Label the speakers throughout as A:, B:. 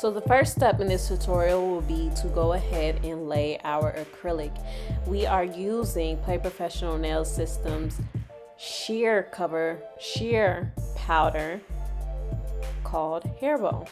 A: So the first step in this tutorial will be to go ahead and lay our acrylic. We are using Play Professional Nail Systems sheer powder called Hairball.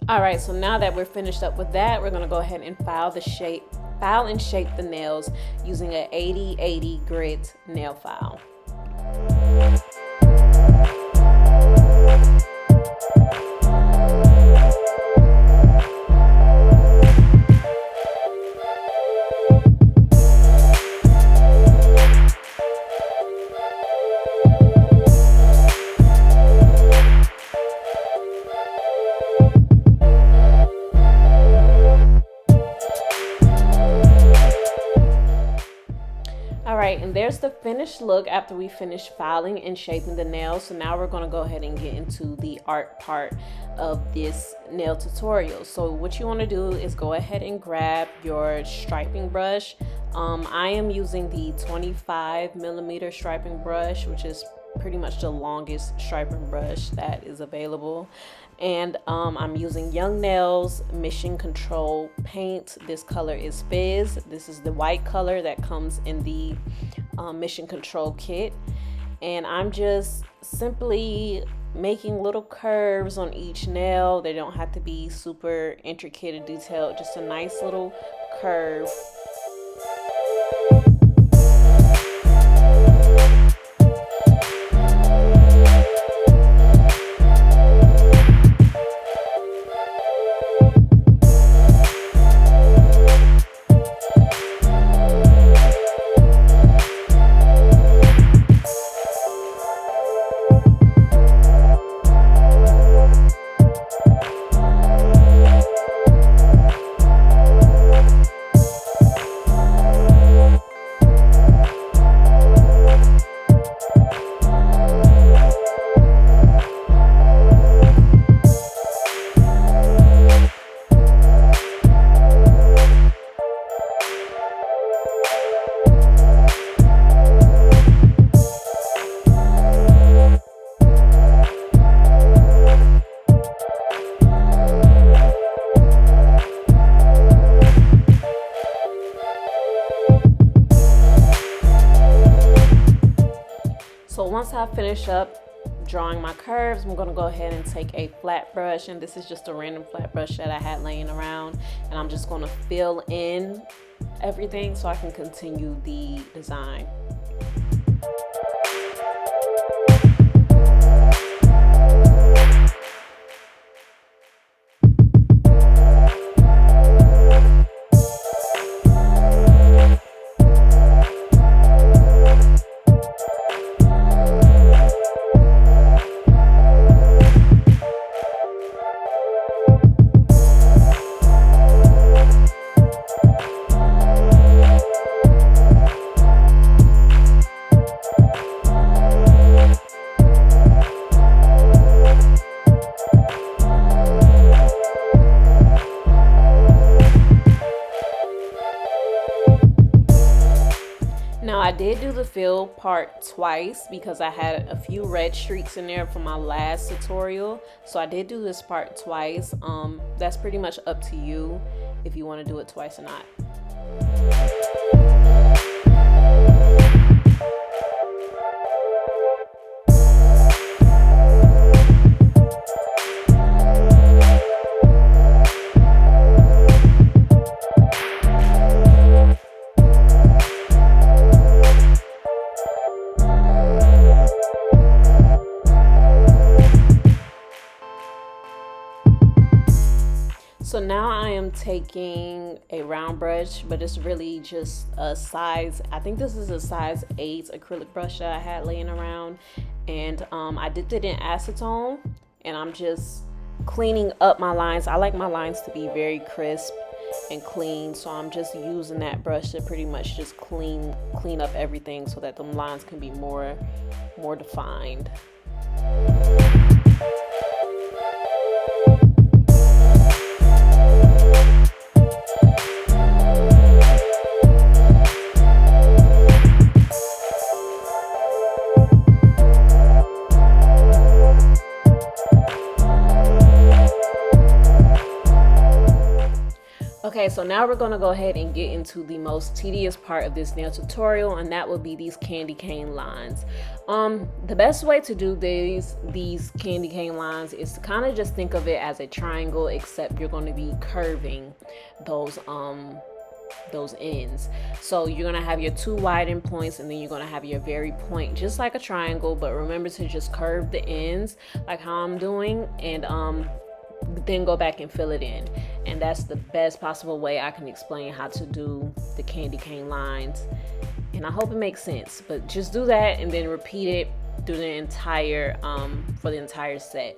A: Alright, so now that we're finished up with that, we're going to go ahead and file and shape the nails using an 80/80 grit nail file. Alright, and there's the finished look after we finish filing and shaping the nails. So now we're going to go ahead and get into the art part of this nail tutorial. So what you want to do is go ahead and grab your striping brush. I am using the 25mm striping brush, which is pretty much the longest striping brush that is available. And I'm using Young Nails Mission Control paint. This color is Fizz. This is the white color that comes in the Mission Control kit. And I'm just simply making little curves on each nail. They don't have to be super intricate and detailed, just a nice little curve. So once I finish up drawing my curves, I'm going to go ahead and take a flat brush, and this is just a random flat brush that I had laying around, and I'm just going to fill in everything so I can continue the design. did do the fill part twice because I had a few red streaks in there from my last tutorial. So I did do this part twice. That's pretty much up to you if you want to do it twice or not. So now I am taking a round brush, but it's really just a size, I think this is a size 8 acrylic brush that I had laying around. And I dipped it in acetone and I'm just cleaning up my lines. I like my lines to be very crisp and clean, so I'm just using that brush to pretty much just clean up everything so that the lines can be more defined. Okay, so now we're going to go ahead and get into the most tedious part of this nail tutorial, and that will be these candy cane lines. The best way to do these candy cane lines is to kind of just think of it as a triangle, except you're going to be curving those ends. So you're going to have your two widen points, and then you're going to have your very point, just like a triangle, but remember to just curve the ends like how I'm doing, and then go back and fill it in. And that's the best possible way I can explain how to do the candy cane lines, and I hope it makes sense. But just do that and then repeat it through the entire for the entire set.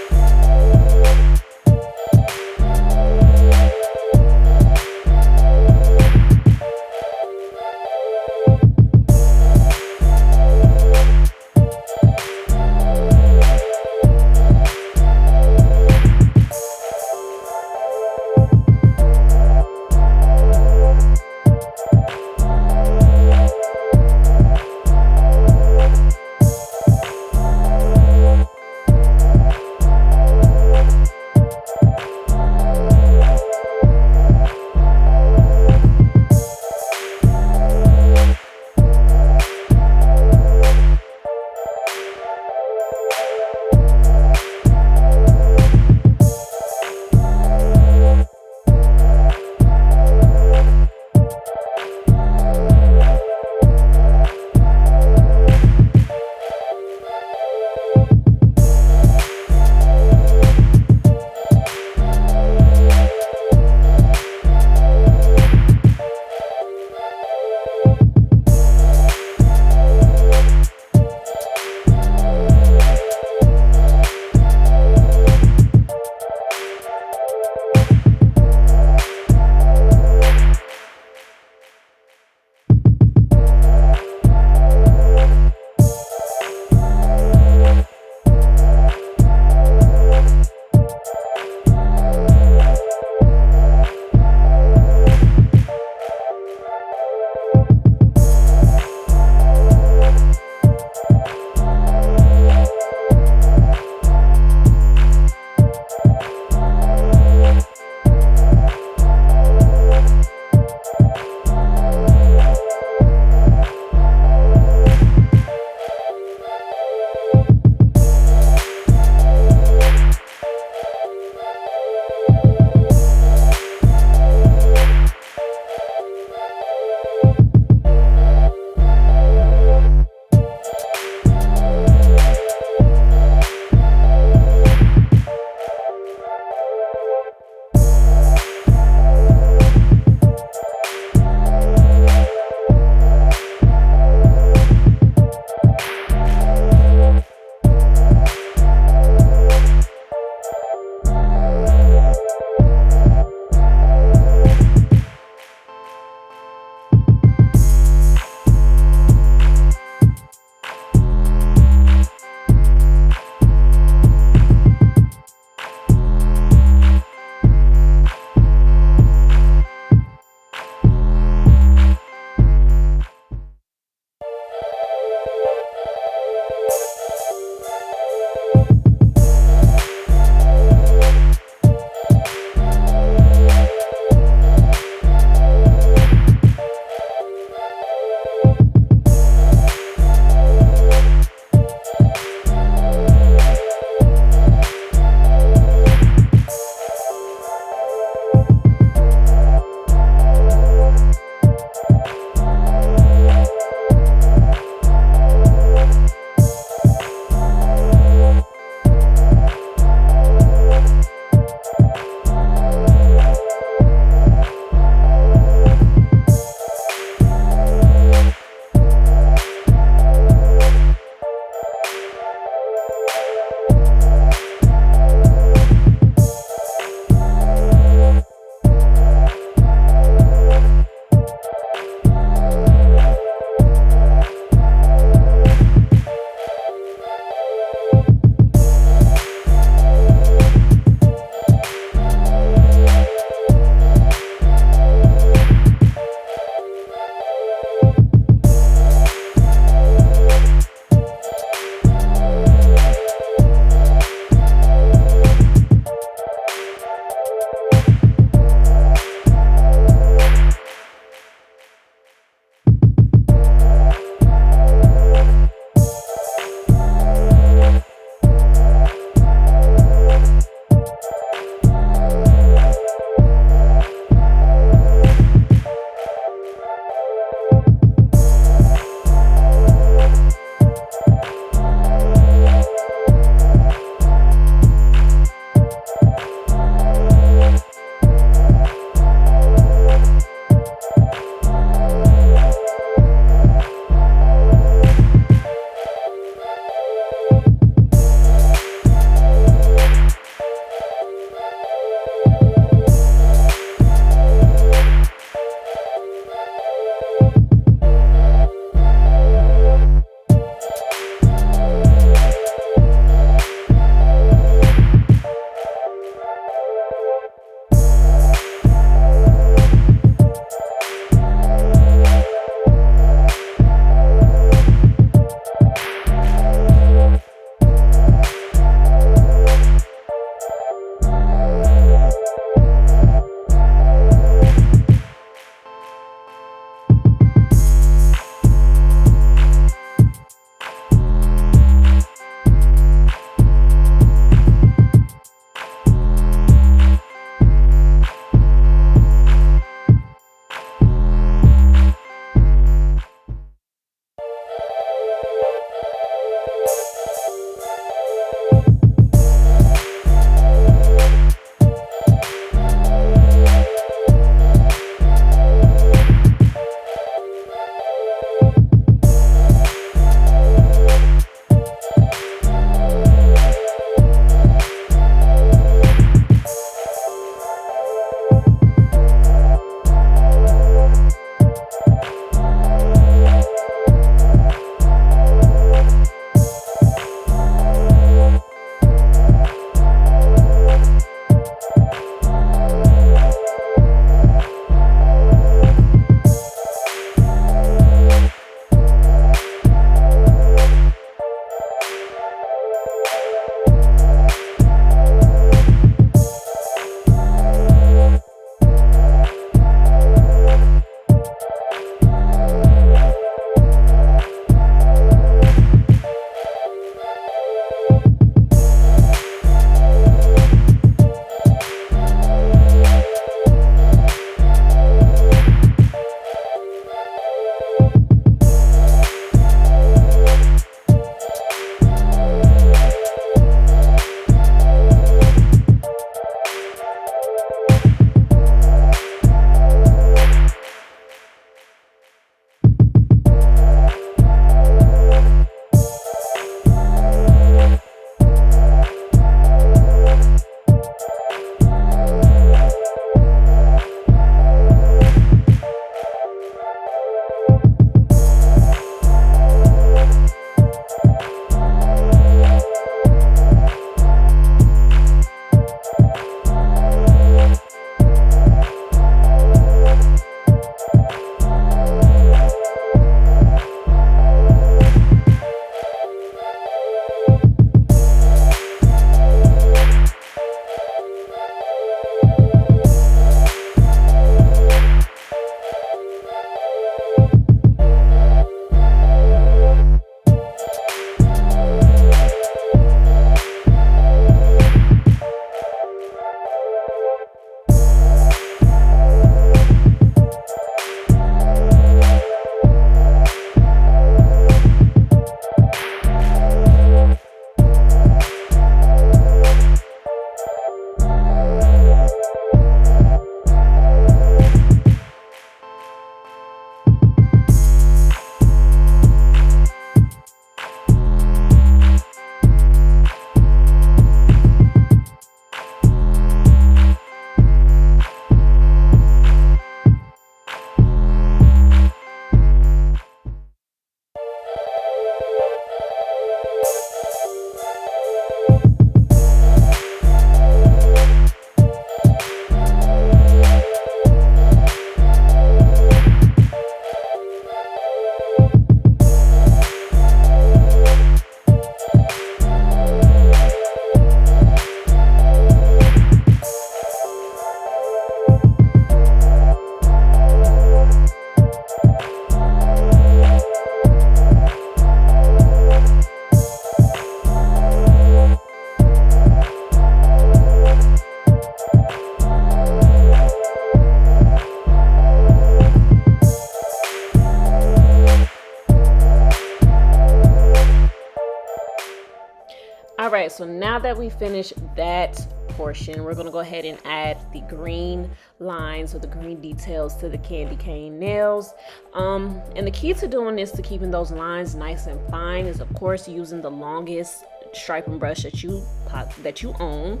A: All right, so now that we finished that portion, we're gonna go ahead and add the green lines or the green details to the candy cane nails. And the key to doing this, to keeping those lines nice and fine, is of course using the longest striping brush that you own,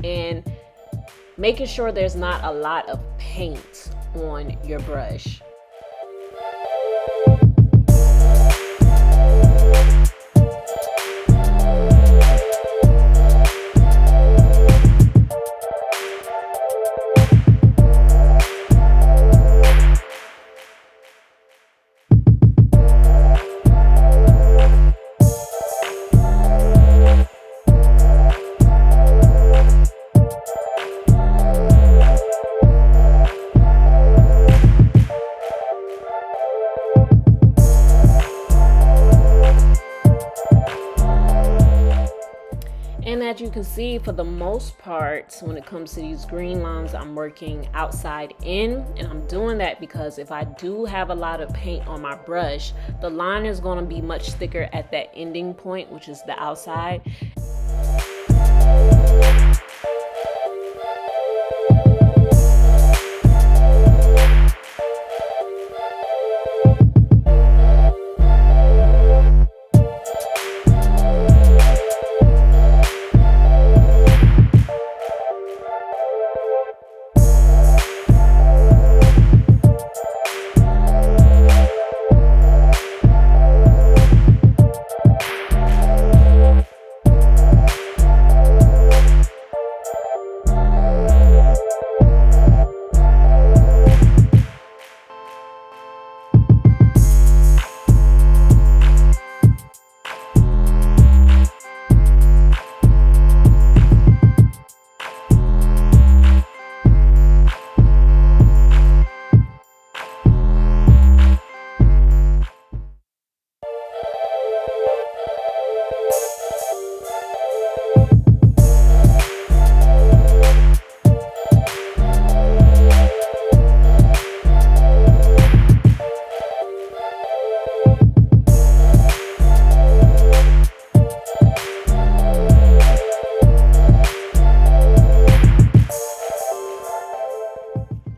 A: and making sure there's not a lot of paint on your brush. And as you can see, for the most part, when it comes to these green lines, I'm working outside in, and I'm doing that because if I do have a lot of paint on my brush, the line is going to be much thicker at that ending point, which is the outside.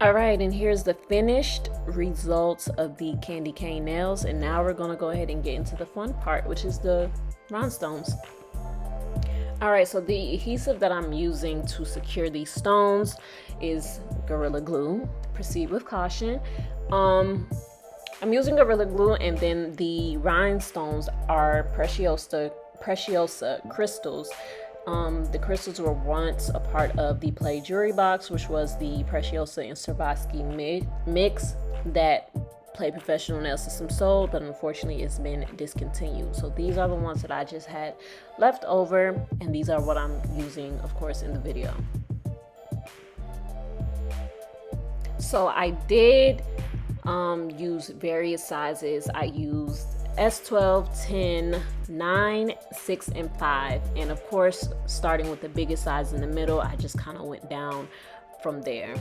A: All right, and here's the finished results of the candy cane nails. And now we're gonna go ahead and get into the fun part, which is the rhinestones. All right, so the adhesive that I'm using to secure these stones is Gorilla Glue. Proceed with caution. I'm using Gorilla Glue, and then the rhinestones are Preciosa crystals. The crystals were once a part of the Play Jewelry box, which was the Preciosa and Swarovski mix that Play Professional Nail System sold, but unfortunately it's been discontinued. So these are the ones that I just had left over, and these are what I'm using, of course, in the video. So I did use various sizes. I used S12, 10, 9, 6, and 5. And of course, starting with the biggest size in the middle, I just kind of went down from there.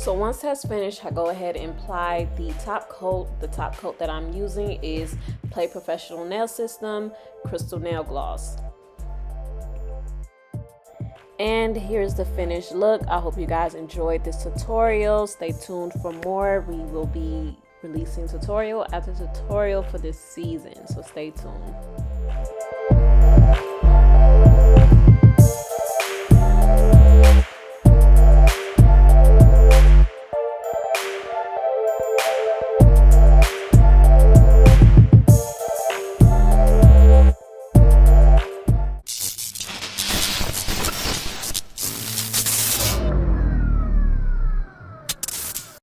A: So once that's finished, I go ahead and apply the top coat. The top coat that I'm using is Play Professional Nail System Crystal Nail Gloss. And here's the finished look. I hope you guys enjoyed this tutorial. Stay tuned for more. We will be releasing tutorial after tutorial for this season, so stay tuned.